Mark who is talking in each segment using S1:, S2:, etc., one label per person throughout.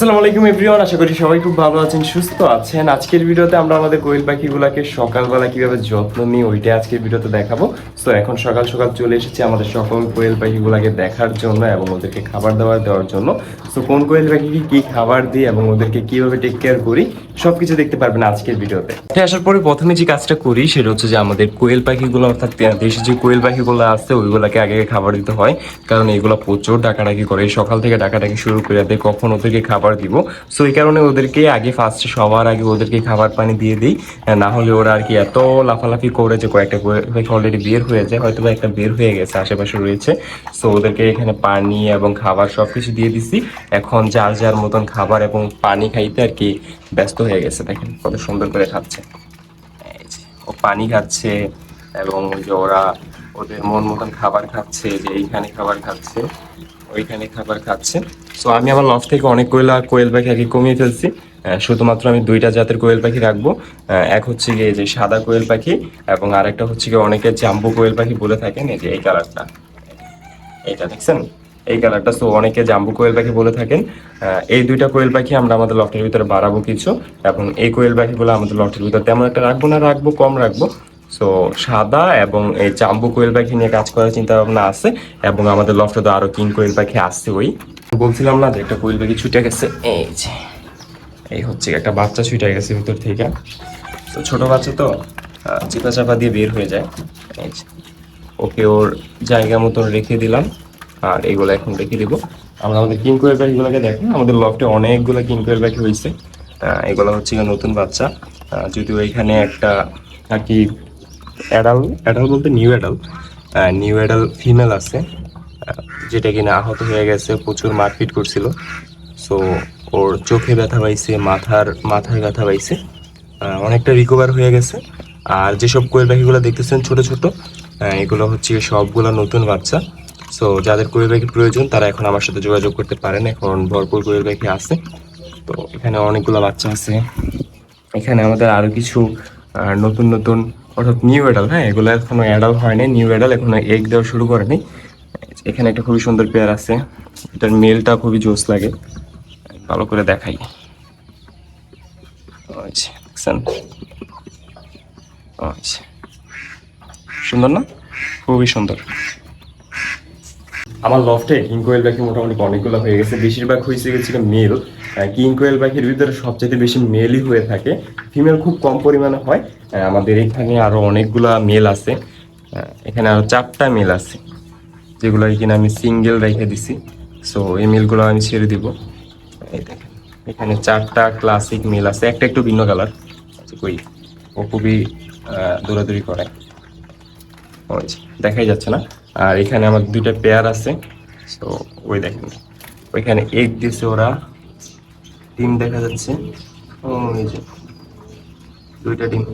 S1: আসসালামু আলাইকুম এভরিওয়ান, আশা করি সবাই খুব ভালো আছেন, সুস্থ আছেন। আজকের ভিডিওতে আমরা আমাদের কোয়েল পাখিগুলোকে সকালবেলা কিভাবে যত্ন নিই ওইটা আজকের ভিডিওতে দেখাবো। সো এখন সকাল সকাল চলে এসেছি আমাদের সকল কোয়েল পাখিগুলোকে দেখার জন্য এবং ওদেরকে খাবার দাবার দেওয়ার জন্য। সো কোন কোয়েল পাখিকে কি খাবার দিই এবং ওদেরকে কিভাবে টেক কেয়ার করি সবকিছু দেখতে পারবেন আজকের ভিডিওতে। আসার পরে প্রথমে যে কাজটা করি সেটা হচ্ছে যে আমাদের কোয়েল পাখিগুলো অর্থাৎ দেশে যে কোয়েল পাখিগুলো আছে ওইগুলোকে আগে খাবার দিতে হয়, কারণ এগুলো প্রচুর ডাকাডাকি করে, সকাল থেকে ডাকাডাকি শুরু করে দেয় কখন ওদেরকে খাবার দিব। সো এই কারণে ওদেরকে আগে ফার্স্টে সবার আগে ওদেরকে খাবার পানি দিয়ে দিই, না হলে ওরা আর কি এত লাফালাফি করে যে কয়েকটা অলরেডি বের হয়ে যায়, হয়তো বা একটা বের হয়ে গেছে আশেপাশে রয়েছে। সো ওদেরকে এখানে পানি এবং খাবার সবকিছু দিয়ে দিছি। এখন যার যার মতন খাবার এবং পানি খাইতে আর কি ব্যস্ত হয়ে গেছে। দেখেন কত সুন্দর করে খাচ্ছে, এই যে ও পানি খাচ্ছে এবং যে ওরা ওদের মন মতন খাবার খাচ্ছে, যে এইখানে খাবার খাচ্ছে ওইখানে খাবার খাচ্ছে। সো আমি আমার লফট থেকে অনেক কোয়েল পাখি আগে কমিয়ে ফেলছি, শুধুমাত্র আমি দুইটা জাতের কোয়েল পাখি রাখবো। এক হচ্ছে গিয়ে যে সাদা কোয়েল পাখি এবং আরেকটা হচ্ছে গিয়ে অনেকে জাম্বু কোয়েল পাখি বলে থাকেন, এই যে এই কালারটা, এইটা দেখছেন এই কালারটা। সো অনেকে জাম্বু কোয়েল পাখি বলে থাকেন। এই দুইটা কোয়েল পাখি আমরা আমাদের লফটের ভিতরে বাড়াবো কিছু, এবং এই কোয়েল পাখিগুলো আমাদের লফটের ভিতরে তেমন একটা রাখবো না, রাখবো কম রাখবো। সো সাদা এবং এই জাম্বু কোয়েল পাখি নিয়ে কাজ করার চিন্তা ভাবনা আছে, এবং আমাদের লফটে তো আরো কিং কোয়েল পাখি আসছে। ওই বলছিলাম না যে একটা কোয়েল পাখি ছুটে গেছে, এই যে এই হচ্ছে একটা বাচ্চা ছুটে গেছে ভিতর থেকে। তো ছোট বাচ্চা তো চিপা চাপা দিয়ে বের হয়ে যায়। এই যে ওকে ওর জায়গা মতন রেখে দিলাম, আর এগুলো এখন রেখে দিব। আমরা আমাদের কিং কোয়েল পাখিগুলোকে দেখেন, আমাদের লফটে অনেকগুলো কিং কোয়েল পাখি হয়েছে। এগুলো হচ্ছে নতুন বাচ্চা, যদিও এখানে একটা আর কি অ্যাডাল অ্যাডাল বলতে নিউ অ্যাডাল ফিমেল আছে, যেটা কিনা আহত হয়ে গেছে, প্রচুর মারপিট করছিল। সো ওর চোখে ব্যথা পাইছে, মাথায় ব্যথা পাইছে, অনেকটা রিকভার হয়ে গেছে। আর যেসব কোয়েল পাখিগুলো দেখতেছেন ছোট ছোট, এগুলো হচ্ছে সবগুলো নতুন বাচ্চা। সো যাদের কোয়েল পাখি প্রয়োজন তারা এখন আমার সাথে যোগাযোগ করতে পারেন, এখন ভরপুর কোয়েল পাখি আছে। তো এখানে অনেকগুলো বাচ্চা আছে। এখানে আমাদের আরো কিছু নতুন নতুন অর্থাৎ নিউ অ্যাডাল, এগুলো এখনো অ্যাডাল হয়নি, নিউ অ্যাডাল এখনো এগ দেওয়া শুরু করেনি। এখানে একটা খুবই সুন্দর পেয়ার আছে, এটার মেলটা খুবই জোস লাগে, ভালো করে দেখাই। আচ্ছা দেখছেন, আচ্ছা সুন্দর না, খুবই সুন্দর। আমার লফটে কিং কোয়েল পাখি মোটামুটি অনেকগুলো হয়ে গেছে, বেশিরভাগ হয়েছে গেছিল মেল। কিং কোয়েল পাখির ভিতরে সবচেয়ে বেশি মেলই হয়ে থাকে, ফিমেল খুব কম পরিমাণে হয়। আমাদের এখানে আরো অনেকগুলা মেল আছে, এখানে আরো 4টা মেল আছে যেগুলো কিনা আমি সিঙ্গেল রেখে দিছি। সো এই মেলগুলো আমি ছেড়ে দিব। এই দেখেন এখানে 4টা ক্লাসিক মেল আছে, একটা একটু ভিন্ন কালার। কই ও খুবই দৌড়াদৌড়ি করে, দেখাই যাচ্ছে না। আর এখানে আমার 2টা পেয়ার আছে। সো ওই দেখেন ওইখানে এগ দিছে ওরা, ডিম দেখা যাচ্ছে, ওই যে 2টা ডিম।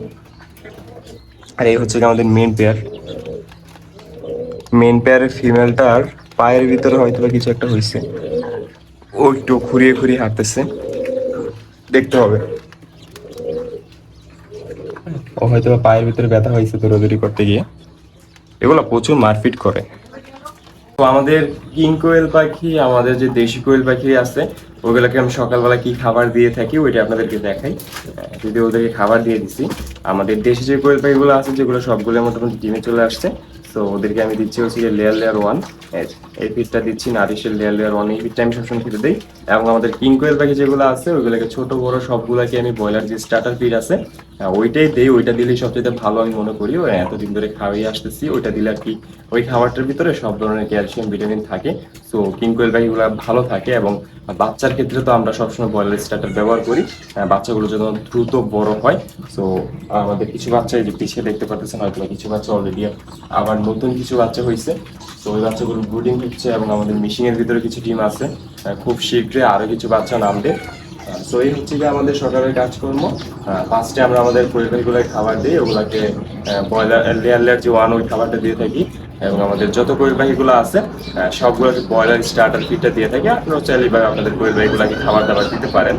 S1: আর এই হচ্ছে আমাদের মেন পেয়ারের ফিমেলটার পায়ের ভিতরে হয়তো বা কিছু একটা হয়েছে, ও একটু খুঁড়িয়ে হাঁটতেছে, দেখতে হবে। ও হয়তো বা পায়ের ভিতরে ব্যথা হয়েছে দৌড়াদৌড়ি করতে গিয়ে, এগুলো প্রচুর মারপিট করে। তো আমাদের কিং কোয়েল পাখি, আমাদের যে দেশি কোয়েল পাখি আছে ওগুলোকে আমি সকালবেলা কি খাবার দিয়ে থাকি ওইটা আপনাদেরকে দেখাই। যদি ওদেরকে খাবার দিয়ে দিছি, আমাদের দেশি যে কোয়েল পাখিগুলো আছে যেগুলো সবগুলো মোটামুটি ডিমে চলে আসছে। তো ওদেরকে আমি দিচ্ছি হচ্ছে লেয়ার 1, এই ফিডটা দিচ্ছি নারিশের লেয়ার 1, এই ফিডটা আমি সবসময় খেতে দিই। এবং আমাদের কিং কোয়েল পাখি যেগুলো আছে ওইগুলোকে ছোট বড় সবগুলোকে আমি ব্রয়লার যে স্টার্টার ফিড আছে ওইটাই দিই, ওইটা দিলেই সবচেয়ে ভালো আমি মনে করি। ওই এতদিন ধরে খাওয়াই আসতেছি, ওইটা দিলে আর কি ওই খাবারটার ভিতরে সব ধরনের ক্যালসিয়াম ভিটামিন থাকে। সো কিং কোয়েল পাখিগুলো ভালো থাকে, এবং বাচ্চার ক্ষেত্রে তো আমরা সবসময় ব্রয়লার স্টার্টার ব্যবহার করি, বাচ্চাগুলো যেন দ্রুত বড় হয়। সো আমাদের কিছু বাচ্চা এই যে পিছিয়ে দেখতে পাচ্ছেন, হয়তো কিছু বাচ্চা অলরেডি আবার নতুন কিছু বাচ্চা হয়েছে। তো ওই বাচ্চাগুলো ব্রুডিং হচ্ছে, এবং আমাদের মেশিনের ভিতরে কিছু টিম আছে, খুব শীঘ্রই আরো কিছু বাচ্চা নামবে। তো এই হচ্ছে যে আমাদের সকালের কাজকর্ম। ফার্স্টে আমরা আমাদের পরিবারগুলোকে খাবার দিই, ওগুলাকে ব্রয়লার লেয়ার যে 1 ওই খাবারটা দিয়ে থাকি, এবং আমাদের যত কোয়েল পাখিগুলো আছে সবগুলোকে ব্রয়লার স্টার্টার ফিডটা দিয়ে থাকি। আপনারা চাইলে আপনাদের কোয়েল পাখিগুলোকে খাবার দাবার দিতে পারেন।